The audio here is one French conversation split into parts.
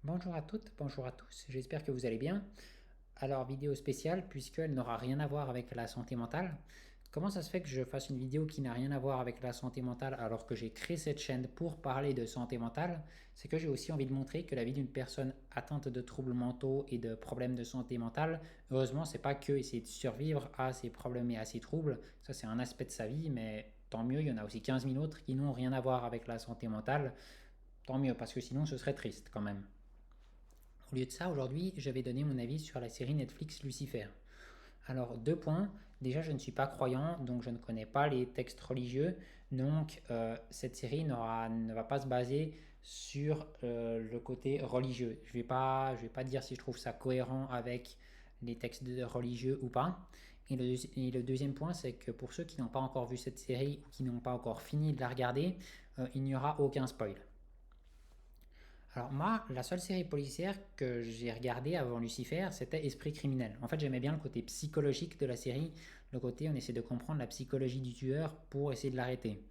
Bonjour à toutes, bonjour à tous, j'espère que vous allez bien. Alors, vidéo spéciale, puisqu'elle n'aura rien à voir avec la santé mentale. Comment ça se fait que je fasse une vidéo qui n'a rien à voir avec la santé mentale alors que j'ai créé cette chaîne pour parler de santé mentale? C'est que j'ai aussi envie de montrer que la vie d'une personne atteinte de troubles mentaux et de problèmes de santé mentale, heureusement, c'est pas que essayer de survivre à ces problèmes et à ces troubles. Ça, c'est un aspect de sa vie, mais tant mieux, il y en a aussi 15 000 autres qui n'ont rien à voir avec la santé mentale. Tant mieux, parce que sinon, ce serait triste quand même. Au lieu de ça, aujourd'hui, je vais donner mon avis sur la série Netflix Lucifer. Alors, deux points. Déjà, je ne suis pas croyant, donc je ne connais pas les textes religieux. Donc, cette série ne va pas se baser sur le côté religieux. Je vais pas dire si je trouve ça cohérent avec les textes religieux ou pas. Et le deuxième point, c'est que pour ceux qui n'ont pas encore vu cette série ou qui n'ont pas encore fini de la regarder, il n'y aura aucun spoil. Alors moi, la seule série policière que j'ai regardée avant Lucifer, c'était Esprit criminel. En fait, j'aimais bien le côté psychologique de la série, le côté on essaie de comprendre la psychologie du tueur pour essayer de l'arrêter.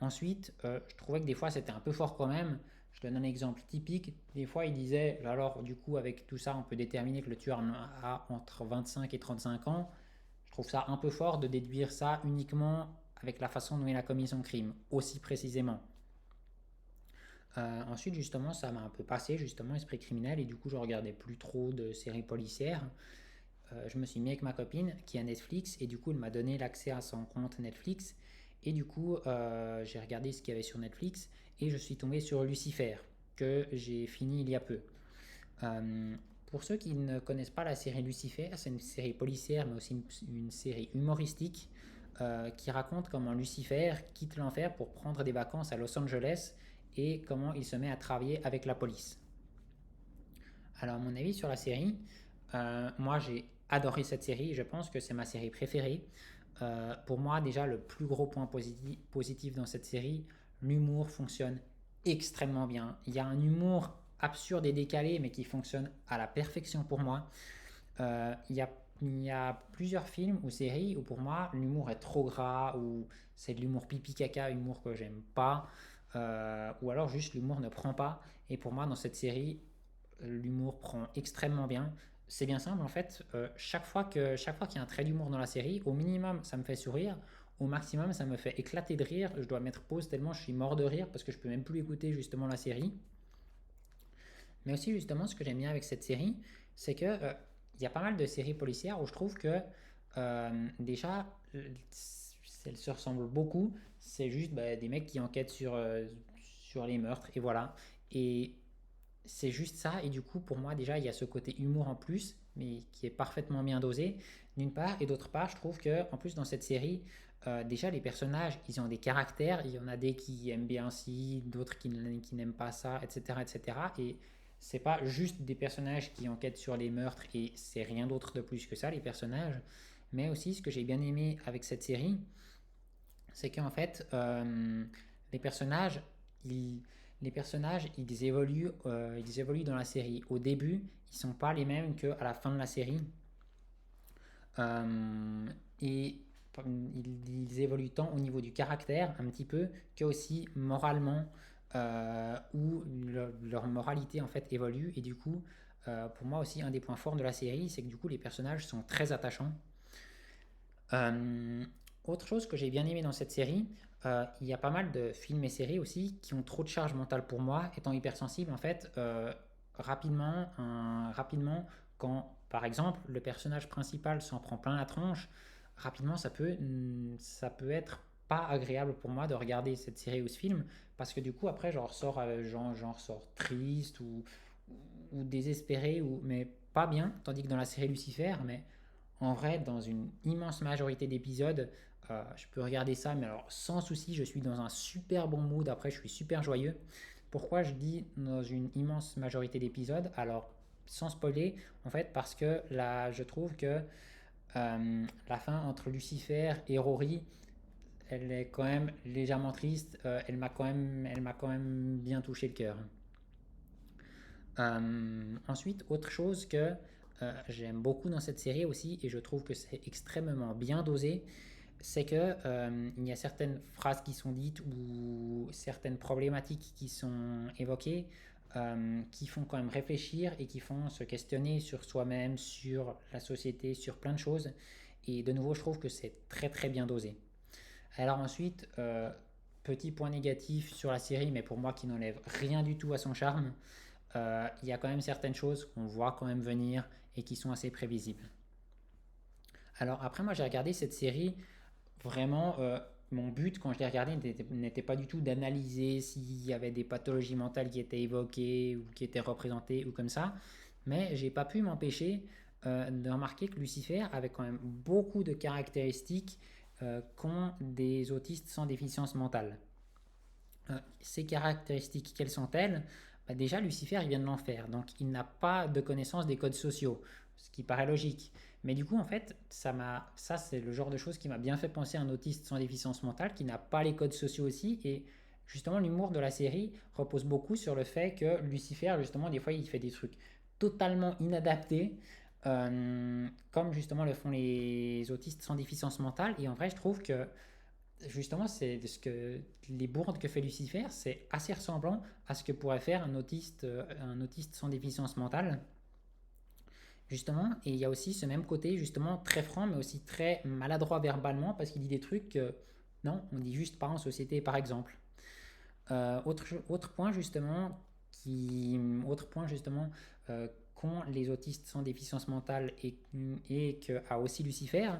Ensuite, je trouvais que des fois c'était un peu fort quand même. Je donne un exemple typique. Des fois, il disait, alors du coup, avec tout ça, on peut déterminer que le tueur a entre 25 et 35 ans. Je trouve ça un peu fort de déduire ça uniquement avec la façon dont il a commis son crime, aussi précisément. Ensuite, justement, ça m'a un peu passé, justement, Esprit criminel, et du coup, je regardais plus trop de séries policières. Je me suis mis avec ma copine qui a Netflix, et du coup, elle m'a donné l'accès à son compte Netflix. Et du coup, j'ai regardé ce qu'il y avait sur Netflix, et je suis tombé sur Lucifer, que j'ai fini il y a peu. Pour ceux qui ne connaissent pas la série Lucifer, c'est une série policière, mais aussi une série humoristique qui raconte comment Lucifer quitte l'enfer pour prendre des vacances à Los Angeles et comment il se met à travailler avec la police. Alors, mon avis sur la série, moi j'ai adoré cette série, je pense que c'est ma série préférée. Pour moi, déjà, le plus gros point positif dans cette série, l'humour fonctionne extrêmement bien. Il y a un humour absurde et décalé, mais qui fonctionne à la perfection pour moi. Il y a plusieurs films ou séries où pour moi l'humour est trop gras, ou c'est de l'humour pipi caca, humour que j'aime pas, ou alors juste l'humour ne prend pas. Et pour moi, dans cette série, l'humour prend extrêmement bien. C'est bien simple en fait. Chaque fois qu'il y a un trait d'humour dans la série, au minimum ça me fait sourire, au maximum ça me fait éclater de rire. Je dois mettre pause tellement je suis mort de rire parce que je peux même plus écouter justement la série. Mais aussi justement ce que j'aime bien avec cette série, c'est que il y a pas mal de séries policières où je trouve que déjà elles se ressemblent beaucoup. C'est juste des mecs qui enquêtent sur les meurtres et voilà. Et c'est juste ça, et du coup pour moi déjà il y a ce côté humour en plus, mais qui est parfaitement bien dosé d'une part, et d'autre part je trouve que en plus dans cette série, déjà les personnages ils ont des caractères, il y en a des qui aiment bien ci, d'autres qui n'aiment pas ça, etc., etc. Et c'est pas juste des personnages qui enquêtent sur les meurtres et c'est rien d'autre de plus que ça les personnages, mais aussi ce que j'ai bien aimé avec cette série, c'est qu'en fait, les personnages, ils, les personnages, ils évoluent dans la série. Au début, ils sont pas les mêmes qu'à la fin de la série. Et ils évoluent tant au niveau du caractère, un petit peu, que aussi moralement, où leur moralité en fait évolue. Et du coup, pour moi aussi, un des points forts de la série, c'est que du coup, les personnages sont très attachants. Euh, Autre chose que j'ai bien aimé dans cette série, il y a pas mal de films et séries aussi qui ont trop de charge mentale pour moi, étant hypersensible en fait. Rapidement, quand par exemple le personnage principal s'en prend plein la tronche, rapidement ça peut être pas agréable pour moi de regarder cette série ou ce film, parce que du coup après j'en ressors triste ou désespéré, mais pas bien, tandis que dans la série Lucifer, mais en vrai, dans une immense majorité d'épisodes, je peux regarder ça, mais alors sans souci, je suis dans un super bon mood. Après, je suis super joyeux. Pourquoi je dis dans une immense majorité d'épisodes? Alors, sans spoiler, en fait, parce que là, je trouve que la fin entre Lucifer et Rory, elle est quand même légèrement triste. Elle m'a quand même bien touché le cœur. Ensuite, autre chose que j'aime beaucoup dans cette série aussi, et je trouve que c'est extrêmement bien dosé, c'est que il y a certaines phrases qui sont dites ou certaines problématiques qui sont évoquées. qui font quand même réfléchir et qui font se questionner sur soi-même, sur la société, sur plein de choses. Et de nouveau, je trouve que c'est très très bien dosé. Alors ensuite, petit point négatif sur la série, mais pour moi qui n'enlève rien du tout à son charme, il y a quand même certaines choses qu'on voit quand même venir et qui sont assez prévisibles. Alors après, moi j'ai regardé cette série, vraiment, mon but quand je l'ai regardé n'était pas du tout d'analyser s'il y avait des pathologies mentales qui étaient évoquées ou qui étaient représentées ou comme ça, mais j'ai pas pu m'empêcher de remarquer que Lucifer avait quand même beaucoup de caractéristiques qu'ont des autistes sans déficience mentale. Ces caractéristiques, quelles sont-elles? Bah déjà, Lucifer, il vient de l'enfer, donc il n'a pas de connaissance des codes sociaux, ce qui paraît logique. Mais du coup, en fait, ça c'est le genre de choses qui m'a bien fait penser à un autiste sans déficience mentale qui n'a pas les codes sociaux aussi. Et justement, l'humour de la série repose beaucoup sur le fait que Lucifer, justement, des fois, il fait des trucs totalement inadaptés, comme justement le font les autistes sans déficience mentale. Et en vrai, je trouve que justement, c'est ce que les bourdes que fait Lucifer, c'est assez ressemblant à ce que pourrait faire un autiste sans déficience mentale, justement. Et il y a aussi ce même côté, justement, très franc, mais aussi très maladroit verbalement, parce qu'il dit des trucs que, non, on dit juste pas en société, par exemple. Autre point, justement, autre point, justement, qu'ont les autistes sans déficience mentale et qu'a aussi Lucifer,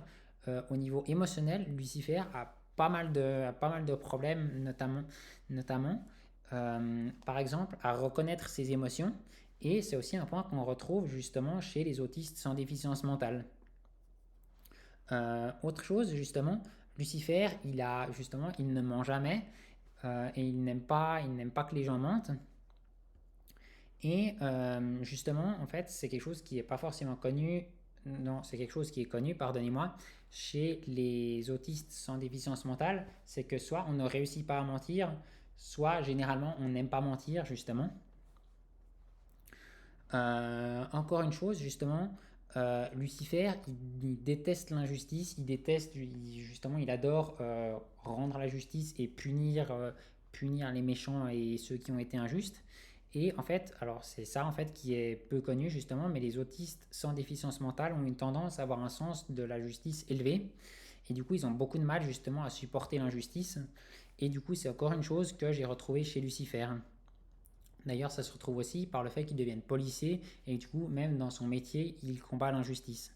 au niveau émotionnel, Lucifer a pas mal de problèmes, notamment par exemple, à reconnaître ses émotions. Et c'est aussi un point qu'on retrouve justement chez les autistes sans déficience mentale. Autre chose, justement, Lucifer, il ne ment jamais et il n'aime pas que les gens mentent. Et justement, en fait, c'est quelque chose qui n'est pas forcément connu. Non, c'est quelque chose qui est connu, pardonnez-moi, chez les autistes sans déficience mentale. C'est que soit on ne réussit pas à mentir, soit généralement on n'aime pas mentir, justement. Encore une chose, justement, Lucifer, il déteste l'injustice, justement, il adore rendre la justice et punir les méchants et ceux qui ont été injustes. Et en fait, alors c'est ça en fait qui est peu connu justement, mais les autistes sans déficience mentale ont une tendance à avoir un sens de la justice élevé. Et du coup, ils ont beaucoup de mal justement à supporter l'injustice. Et du coup, c'est encore une chose que j'ai retrouvée chez Lucifer. D'ailleurs, ça se retrouve aussi par le fait qu'il devienne policier et du coup, même dans son métier, il combat l'injustice.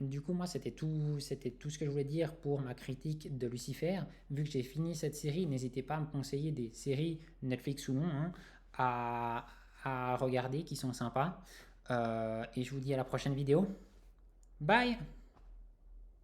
Du coup, moi, c'était tout ce que je voulais dire pour ma critique de Lucifer. Vu que j'ai fini cette série, n'hésitez pas à me conseiller des séries Netflix ou non hein, à regarder qui sont sympas. Et je vous dis à la prochaine vidéo. Bye!